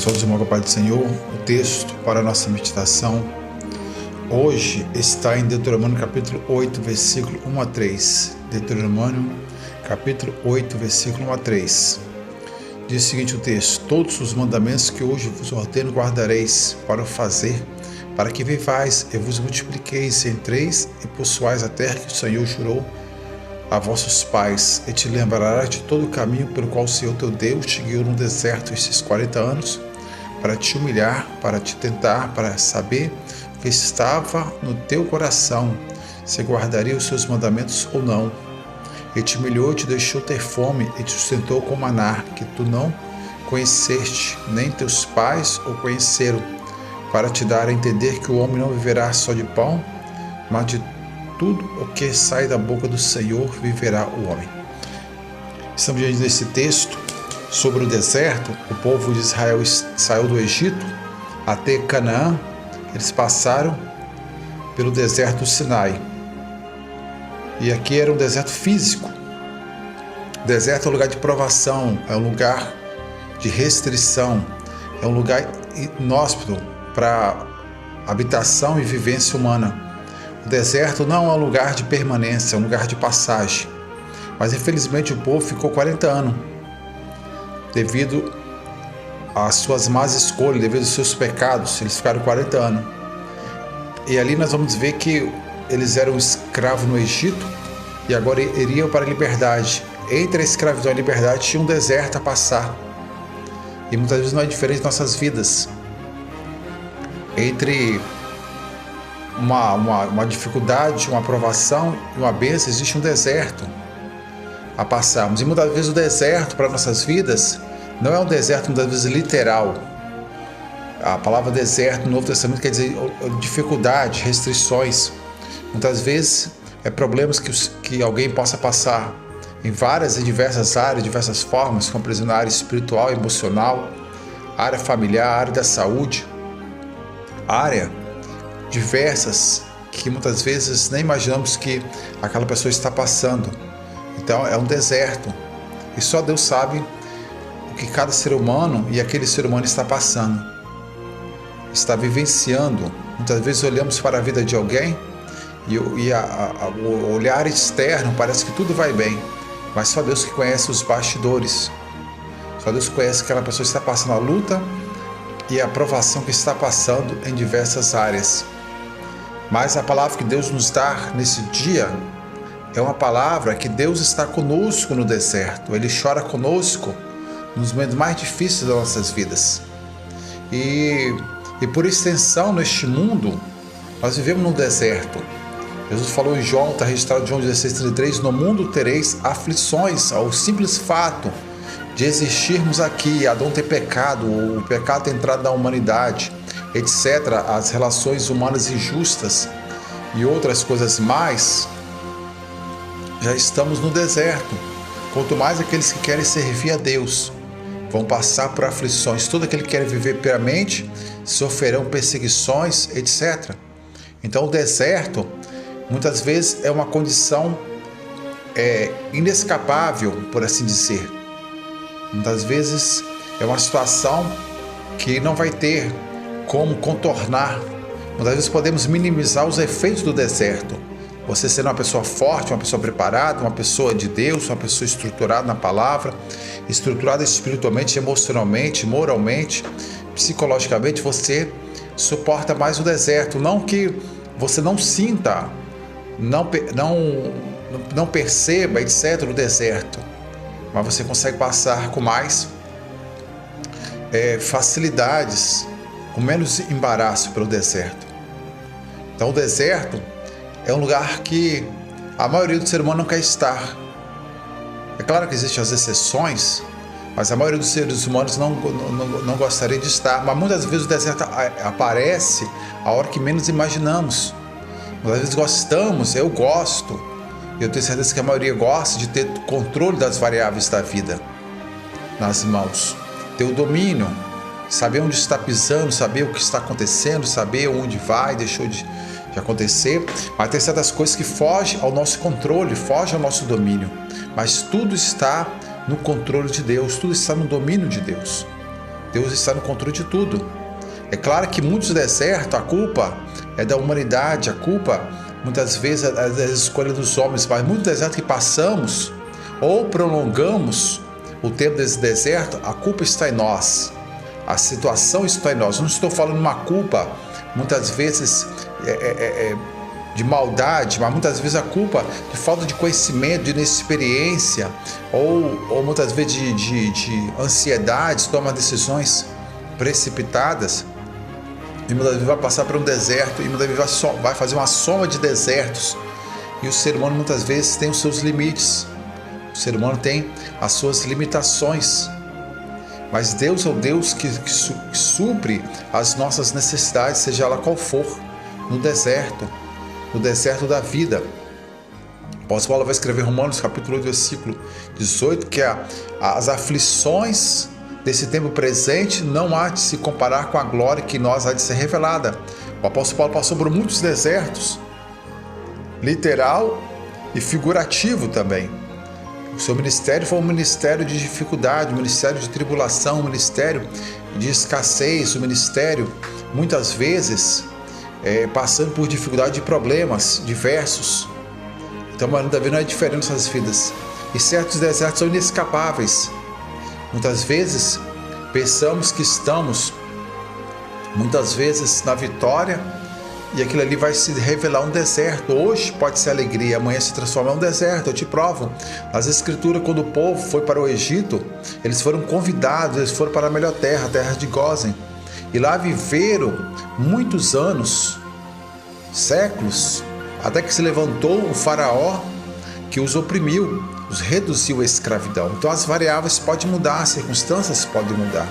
Todos irmãos, com a paz do Senhor. O texto para a nossa meditação hoje está em Deuteronômio capítulo 8, versículo 1 a 3. Deuteronômio capítulo 8, versículo 1 a 3. Diz o seguinte o texto: todos os mandamentos que hoje vos ordeno guardareis para o fazer, para que vivais e vos multipliqueis, entreis e possuais a terra que o Senhor jurou a vossos pais, e te lembrarás de todo o caminho pelo qual o Senhor teu Deus te guiou no deserto estes 40 anos, para te humilhar, para te tentar, para saber o que estava no teu coração, se guardaria os seus mandamentos ou não. E te humilhou e te deixou ter fome, e te sustentou com maná, que tu não conheceste, nem teus pais o conheceram, para te dar a entender que o homem não viverá só de pão, mas de tudo o que sai da boca do Senhor viverá o homem. Estamos diante desse texto sobre o deserto. O povo de Israel saiu do Egito até Canaã. Eles passaram pelo deserto do Sinai. E aqui era um deserto físico. O deserto é um lugar de provação, é um lugar de restrição, é um lugar inóspito para habitação e vivência humana. O deserto não é um lugar de permanência, é um lugar de passagem. Mas infelizmente o povo ficou 40 anos devido às suas más escolhas, devido aos seus pecados. Eles ficaram 40 anos. E ali nós vamos ver que eles eram escravos no Egito e agora iriam para a liberdade. Entre a escravidão e a liberdade tinha um deserto a passar. E muitas vezes não é diferente de nossas vidas. Entre uma dificuldade, uma provação e uma bênção, existe um deserto a passarmos. E muitas vezes o deserto para nossas vidas não é um deserto muitas vezes literal. A palavra deserto no Novo Testamento quer dizer dificuldade, restrições. Muitas vezes é problemas que alguém possa passar em várias e diversas áreas, diversas formas, como por exemplo na área espiritual, emocional, área familiar, área da saúde, área diversas que muitas vezes nem imaginamos que aquela pessoa está passando. Então é um deserto e só Deus sabe o que cada ser humano e aquele ser humano está passando, está vivenciando. Muitas vezes olhamos para a vida de alguém e o olhar externo parece que tudo vai bem, mas só Deus que conhece os bastidores, só Deus conhece que aquela pessoa está passando a luta e a provação que está passando em diversas áreas. Mas a palavra que Deus nos dá nesse dia é uma palavra que Deus está conosco no deserto. Ele chora conosco nos momentos mais difíceis das nossas vidas. E por extensão, neste mundo, nós vivemos no deserto. Jesus falou em João, está registrado em João 16:33, no mundo tereis aflições, ao simples fato de existirmos aqui, Adão ter pecado, o pecado ter entrado na humanidade, etc., as relações humanas injustas e outras coisas mais, já estamos no deserto. Quanto mais aqueles que querem servir a Deus vão passar por aflições, todo aquele que quer viver piamente sofrerão perseguições, etc. Então o deserto muitas vezes é uma condição inescapável, por assim dizer. Muitas vezes é uma situação que não vai ter como contornar. Muitas vezes podemos minimizar os efeitos do deserto. Você sendo uma pessoa forte, uma pessoa preparada, uma pessoa de Deus, uma pessoa estruturada na palavra, estruturada espiritualmente, emocionalmente, moralmente, psicologicamente, você suporta mais o deserto. Não que você não sinta, não perceba, etc., o deserto, mas você consegue passar com mais facilidades, com menos embaraço pelo deserto. Então o deserto é um lugar que a maioria do ser humano não quer estar. É claro que existem as exceções, mas a maioria dos seres humanos não gostaria de estar. Mas muitas vezes o deserto aparece a hora que menos imaginamos. Muitas vezes gostamos, eu gosto, eu tenho certeza que a maioria gosta de ter controle das variáveis da vida nas mãos, ter o domínio, saber onde está pisando, saber o que está acontecendo, saber onde vai, deixou de acontecer. Mas tem certas coisas que fogem ao nosso controle, fogem ao nosso domínio, mas tudo está no controle de Deus, tudo está no domínio de Deus. Deus está no controle de tudo. É claro que muitos desertos, a culpa é da humanidade, a culpa muitas vezes é da escolha dos homens, mas muitos desertos que passamos ou prolongamos o tempo desse deserto, a culpa está em nós, a situação está em nós. Não estou falando uma culpa muitas vezes de maldade, mas muitas vezes a culpa de falta de conhecimento, de inexperiência, ou muitas vezes de ansiedade, toma decisões precipitadas, e muitas vezes vai passar por um deserto, e muitas vezes vai fazer uma soma de desertos, e o ser humano muitas vezes tem os seus limites, o ser humano tem as suas limitações, mas Deus é o Deus que supre as nossas necessidades, seja ela qual for, no deserto da vida. O apóstolo Paulo vai escrever em Romanos capítulo 8, versículo 18, que as aflições desse tempo presente não há de se comparar com a glória que nós há de ser revelada. O apóstolo Paulo passou por muitos desertos, literal e figurativo também. O seu ministério foi um ministério de dificuldade, um ministério de tribulação, um ministério de escassez, um ministério, muitas vezes, passando por dificuldade e problemas diversos. Então, mas Davi não é diferente nas nossas vidas. E certos desertos são inescapáveis. Muitas vezes, pensamos que estamos, muitas vezes, na vitória, e aquilo ali vai se revelar um deserto. Hoje pode ser alegria, amanhã se transforma em um deserto. Eu te provo. Nas Escrituras, quando o povo foi para o Egito, eles foram convidados, eles foram para a melhor terra, a terra de Gósen. E lá viveram muitos anos, séculos, até que se levantou o faraó que os oprimiu, os reduziu à escravidão. Então as variáveis podem mudar, as circunstâncias podem mudar.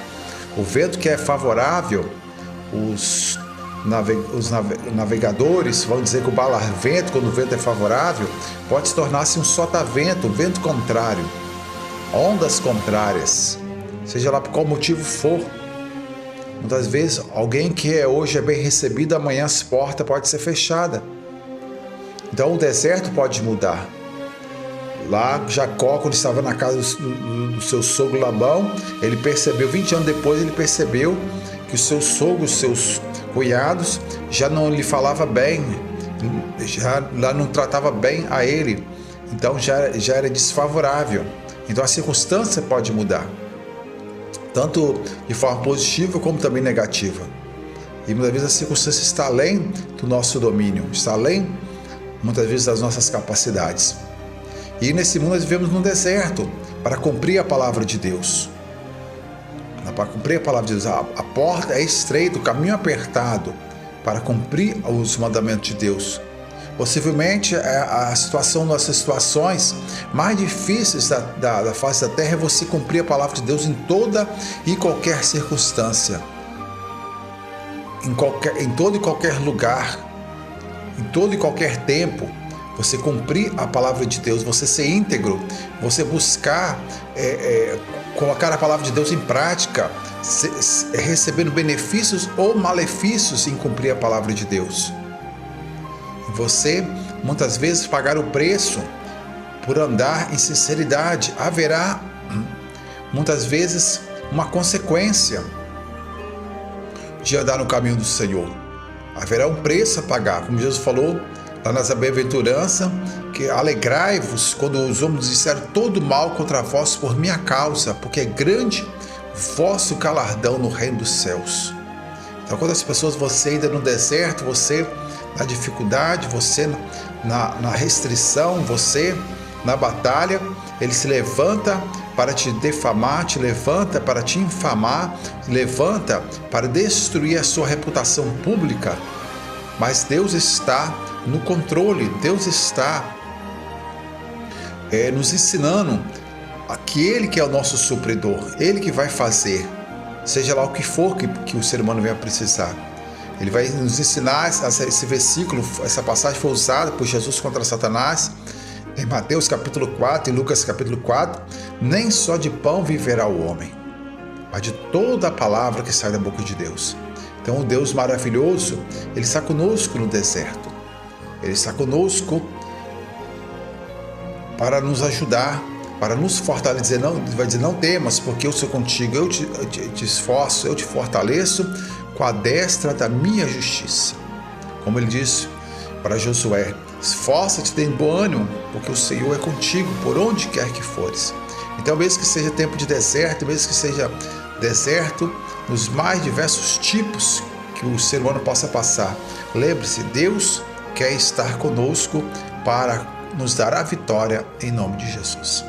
O vento que é favorável, os navegadores vão dizer que o balar-vento, quando o vento é favorável, pode se tornar-se um sotavento, um vento contrário, ondas contrárias, seja lá por qual motivo for. Muitas vezes, alguém que hoje é bem recebido, amanhã as portas podem ser fechadas. Então, o deserto pode mudar. Lá, Jacó, quando estava na casa do seu sogro Labão, ele percebeu, 20 anos depois, ele percebeu que o seu sogro, os seus cunhados, já não lhe falava bem, já não tratava bem a ele. Então, já era desfavorável. Então, a circunstância pode mudar, tanto de forma positiva como também negativa. E muitas vezes a circunstância está além do nosso domínio, está além, muitas vezes, das nossas capacidades. E nesse mundo nós vivemos num deserto para cumprir a palavra de Deus. Para cumprir a palavra de Deus, a porta é estreita, o caminho é apertado para cumprir os mandamentos de Deus. Possivelmente nossas situações mais difíceis da face da terra é você cumprir a palavra de Deus em toda e qualquer circunstância, em todo e qualquer lugar, em todo e qualquer tempo. Você cumprir a palavra de Deus, você ser íntegro, você buscar colocar a palavra de Deus em prática, recebendo benefícios ou malefícios em cumprir a palavra de Deus. Você, muitas vezes, pagar o preço por andar em sinceridade. Haverá, muitas vezes, uma consequência de andar no caminho do Senhor. Haverá um preço a pagar, como Jesus falou lá nas bem-aventuranças, que alegrai-vos quando os homens disseram todo mal contra vós por minha causa, porque é grande vosso galardão no reino dos céus. Então, quando as pessoas, você ainda no deserto, você na dificuldade, você na restrição, você na batalha, ele se levanta para te defamar, te levanta para te infamar, levanta para destruir a sua reputação pública. Mas Deus está no controle, Deus está nos ensinando que Ele que é o nosso supridor, Ele que vai fazer, seja lá o que for que o ser humano venha precisar. Ele vai nos ensinar, esse versículo, essa passagem foi usada por Jesus contra Satanás, em Mateus capítulo 4, em Lucas capítulo 4, nem só de pão viverá o homem, mas de toda a palavra que sai da boca de Deus. Então o Deus maravilhoso, Ele está conosco no deserto, Ele está conosco para nos ajudar para nos fortalecer. Não, vai dizer, não temas, porque eu sou contigo, eu te esforço, eu te fortaleço com a destra da minha justiça. Como ele disse para Josué, esforça-te, tem bom ânimo, porque o Senhor é contigo por onde quer que fores. Então, mesmo que seja tempo de deserto, mesmo que seja deserto nos mais diversos tipos que o ser humano possa passar, lembre-se, Deus quer estar conosco para nos dar a vitória em nome de Jesus.